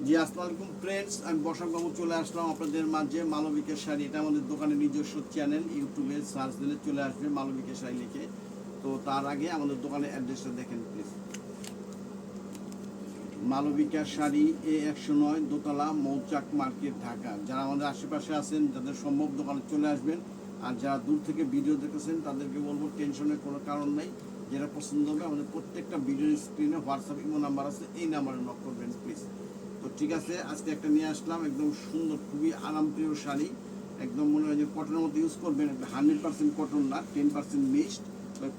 জি আসসালামু আলাইকুম ফ্রেন্ডস, আমি বসাক বাবু চলে আসলাম আপনাদের মাঝে। মালবিকের শাড়ি, এটা আমাদের দোকানের নিজস্ব চ্যানেল, ইউটিউবে সার্চ দিলে চলে আসবে মালবিকের শাড়ি লিখে। তো তার আগে আমাদের দোকানের অ্যাড্রেসটা দেখেন প্লিজ। মালবিকা শাড়ি A109 দোতলা মৌচাক মার্কেট, ঢাকা। যারা আমাদের আশেপাশে আছেন, যাদের সম্ভব দোকানে চলে আসবেন। আর যারা দূর থেকে ভিডিও দেখেছেন তাদেরকে বলবো টেনশনের কোনো কারণ নাই। যেটা পছন্দ হবে আমাদের প্রত্যেকটা ভিডিওর স্ক্রিনে হোয়াটসঅ্যাপ ইমো নাম্বার আছে, এই নাম্বারে নক করবেন প্লিজ। তো ঠিক আছে, আজকে একটা নিয়ে আসলাম একদম সুন্দর, খুবই আরামপ্রিয় শাড়ি। একদম মনে হয় যে কটনের মতো ইউজ করবেন, 100% কটন না, 10% মিক্সড।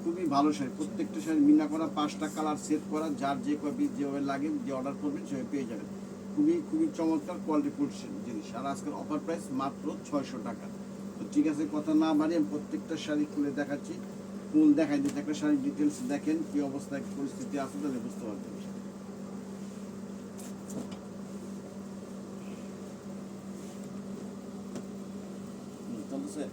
খুবই ভালো শাড়ি, প্রত্যেকটা শাড়ি মিনা করা, 5টা কালার সেট করা, যার যে কয় পিস যেভাবে লাগে যে অর্ডার করবেন সেভাবে পেয়ে যাবেন। খুবই খুবই চমৎকার কোয়ালিটিফুল জিনিস। আর আজকের অফার প্রাইস মাত্র 600 টাকা। তো ঠিক আছে, কথা না বাড়িয়ে আমি প্রত্যেকটা শাড়ি খুলে দেখাচ্ছি, ফুল দেখাই দিচ্ছি। একটা শাড়ির ডিটেলস দেখেন কী অবস্থায় পরিস্থিতি আছে, তাহলে বুঝতে পারবেন। চলতেছে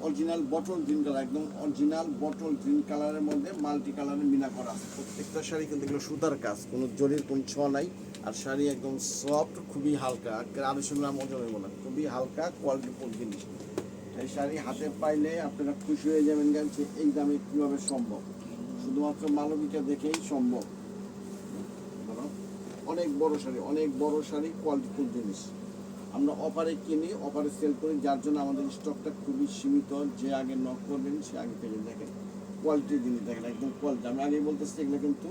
অরিজিনাল বটল গ্রিন কালার, একদম অরিজিনাল বটল গ্রিন কালারের মধ্যে মাল্টি কালারের মিনা করা আছে। প্রত্যেকটা শাড়ি কিন্তু এগুলো সুতার কাজ, কোনো জরির কোনো ছোঁয়া নাই। আর শাড়ি একদম সফট, খুবই হালকা, 250 গ্রাম ওজনের মনে, খুবই হালকা কোয়ালিটিফুল জিনিস। এই শাড়ি হাতে পাইলে আপনারা খুশি হয়ে যাবেন যে এই দামে কীভাবে সম্ভব, শুধুমাত্র মালবিকা দেখেই সম্ভব। অনেক বড় শাড়ি, অনেক বড় শাড়ি, কোয়ালিটিফুল জিনিস। আমরা অফারে কিনি, অফারে সেল করি, যার জন্য আমাদের স্টকটা খুবই সীমিত। যে আগে নক করবেন সে আগে পেয়ে দেখেন কোয়ালিটির জিনিস, দেখেন একদম কোয়ালিটি। আমি আগেই বলতেছি এগুলো কিন্তু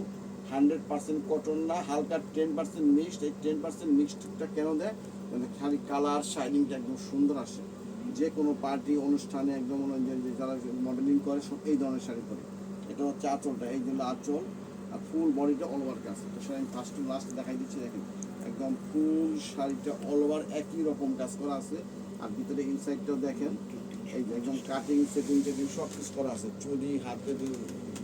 100% কটন না, হালকা 10% মিক্সড। এই 10% মিক্সডটা কেন দেয়? খালি কালার শাইনিংটা একদম সুন্দর আসে। যে কোনো পার্টি অনুষ্ঠানে একদম যারা মডেলিং করে সব এই ধরনের শাড়ি পরে। এটা হচ্ছে আঁচলটা, এই জন্য আঁচল। আর ফুল বডিটা অল ওভার কাজ। তো সেটা আমি ফার্স্ট টু লাস্ট দেখাই দিচ্ছি, দেখেন একদম ফুল শাড়িটা অল ওভার একই রকম কাজ করা আছে। আর ভিতরে ইনসাইডটাও দেখেন, এই যে একদম কাটিং সেটিং টেটিং সব কিছু করা আছে। চুড়ি, হাতে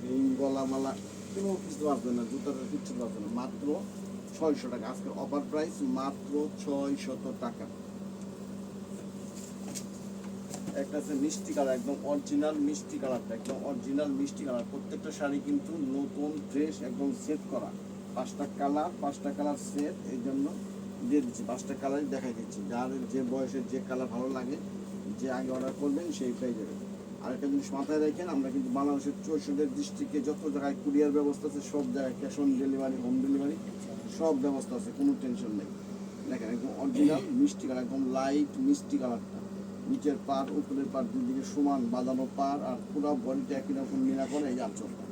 রিং, গলা মালা, কোনো কিছু আসবে না, জুতাটা কিচ্ছু আসবে না। মাত্র 600 টাকা, আজকে অফার প্রাইস মাত্র 600 টাকা। একটা আছে মিষ্টি কালার, একদম অরিজিনাল মিষ্টি কালারটা, একদম অরিজিনাল মিষ্টি কালার। প্রত্যেকটা শাড়ি কিন্তু নতুন ফ্রেশ, একদম সেট করা। 5টা কালার সেট, এই জন্য দিয়ে দিচ্ছি। 5টা কালারই দেখাই দিচ্ছি, যার যে বয়সের যে কালার ভালো লাগে, যে আগে অর্ডার করবেন সেই পেয়ে যাবেন। আরেকটা জিনিস মাথায় রাখেন, আমরা কিন্তু বাংলাদেশের 64 ডিস্ট্রিক্টে যত জায়গায় কুরিয়ার ব্যবস্থা আছে, সব জায়গায় cash on delivery, home delivery সব ব্যবস্থা আছে, কোনো টেনশন নেই। দেখেন একদম অরিজিনাল মিষ্টি কালার, একদম লাইট মিষ্টি কালারটা। নিচের পার উপরের পার দুদিকে সমান বাঁধানো পার, আর পুরো বডিটা একই রকম মিনা করে। এই আঁচলটা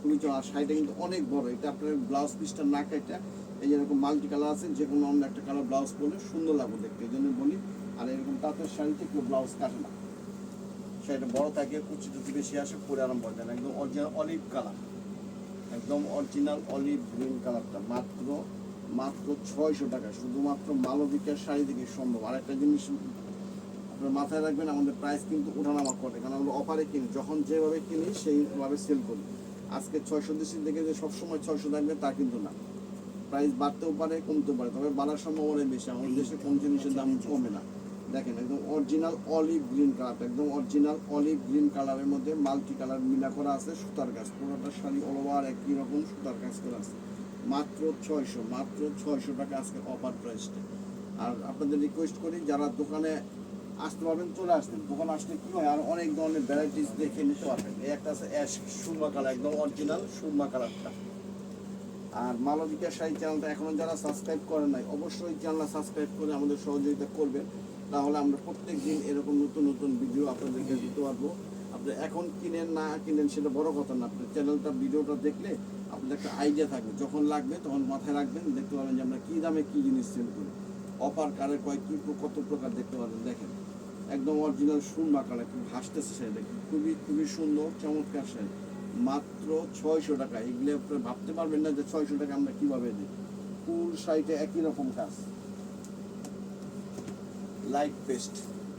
খুবই চল। আর শাড়িটা কিন্তু অনেক বড়। এটা আপনার ব্লাউজ পিসটা না কেটে, এই যেরকম মাল্টি কালার আছে, যে কোনো অন্য একটা কালার ব্লাউজ পরলে সুন্দর লাগবে দেখতে, এই জন্য বলি। আর এরকম তাঁতের শাড়িতে কেউ ব্লাউজ কাটে না, শাড়িটা বড় থাকে, কুচি টুচি বেশি আসে, পরে আরাম পড়ে না। একদম অরিজিনাল অলিভ কালার, একদম অরিজিনাল অলিভ গ্রিন কালারটা। মাত্র মাত্র 600 টাকা, শুধুমাত্র মালবিকার শাড়ি থেকে সম্ভব। আর একটা জিনিস আপনার মাথায় রাখবেন, আমাদের প্রাইস কিন্তু ওঠানামা করে, কারণ আমরা অফারে কিনি, যখন যেভাবে কিনি সেইভাবে সেল করি। আজকে 600 দেশি থেকে যে সবসময় 600 থাকবে তা কিন্তু না, প্রাইস বাড়তেও পারে কমতেও পারে, তবে বাড়ার সম্ভাবনা বেশি। আমাদের দেশে কোন জিনিসের দাম কমে না। দেখেন একদম অরিজিনাল অলিভ গ্রিন কালার, একদম অরিজিনাল অলিভ গ্রিন কালারের মধ্যে মাল্টি কালার মিনা করা আছে, সুতার কাজ। পুরোটা শাড়ি অল ওভার একই রকম সুতার কাজ করা আছে। মাত্র 600, মাত্র 600 টাকা আজকে অফার প্রাইসটা। আর আপনাদের রিকোয়েস্ট করি, যারা দোকানে আসতে পারবেন চলে আসবেন। দোকানে আসলে কী হয়, আর অনেক ধরনের ভ্যারাইটিস দেখে নিতে পারবেন। এই একটা আছে অ্যাশ সুরমা কালার, একদম অরিজিনাল সুরমা কালারটা। আর মালবিকা শাড়ি চ্যানেলটা এখনও যারা সাবস্ক্রাইব করেন নাই, অবশ্যই চ্যানেলটা সাবস্ক্রাইব করে আমাদের সহযোগিতা করবেন। তাহলে আমরা প্রত্যেক দিন এরকম নতুন নতুন ভিডিও আপনাদেরকে দিতে পারবো। আপনি এখন কিনেন না কিনেন সেটা বড় কথা না, আপনার চ্যানেলটা ভিডিওটা দেখলে আপনাদের একটা আইডিয়া থাকবে, যখন লাগবে তখন মাথায় রাখবেন, দেখতে পাবেন যে আমরা কী দামে কী জিনিস সেল করি। অফার কারে কয় কী কত প্রকার দেখতে পাবেন। দেখেন একদম অরিজিনাল সুরমা কালার, খুব হাসতেছে শাড়ি, দেখেন খুবই খুবই সুন্দর চমৎকার শাড়ি। মাত্র 600 টাকা। এগুলো আপনার ভাবতে পারবেন না যে 600 টাকা আমরা কীভাবে দিই। ফুল শাড়িটা একই রকম কাজ, লাইট পেস্ট,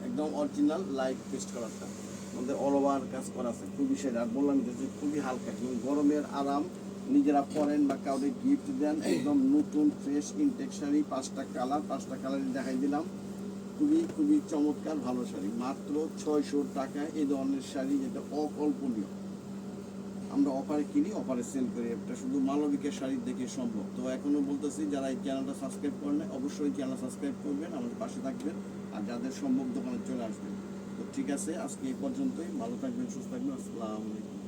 একদম অরিজিনাল লাইট পেস্ট কালারটা আমাদের অল ওভার কাজ করা আছে। খুবই শাড়ি, আর বললাম যে খুবই হালকা, গরমের আরাম, নিজেরা পরেন বা কাউকে গিফট দেন। একদম নতুন ফ্রেশ ইনটেক শাড়ি, 5টা কালার, 5টা কালারই দেখাই দিলাম। খুবই খুবই চমৎকার ভালো শাড়ি, মাত্র 600 টাকায় এই ধরনের শাড়ি, যেটা অকল্পনীয়। আমরা অফারে কিনি, অফারে সেল করি। এটা শুধু মালবিকের শাড়ি দেখে সম্ভব। তো এখনও বলতেছি, যারা এই চ্যানেলটা সাবস্ক্রাইব করেন না, অবশ্যই চ্যানেল সাবস্ক্রাইব করবেন, আমাদের পাশে থাকবেন, আর যাদের সম্ভব দোকানে চলে আসবেন। তো ঠিক আছে, আজকে এই পর্যন্তই। ভালো থাকবেন, সুস্থ থাকবেন। আসসালামু আলাইকুম।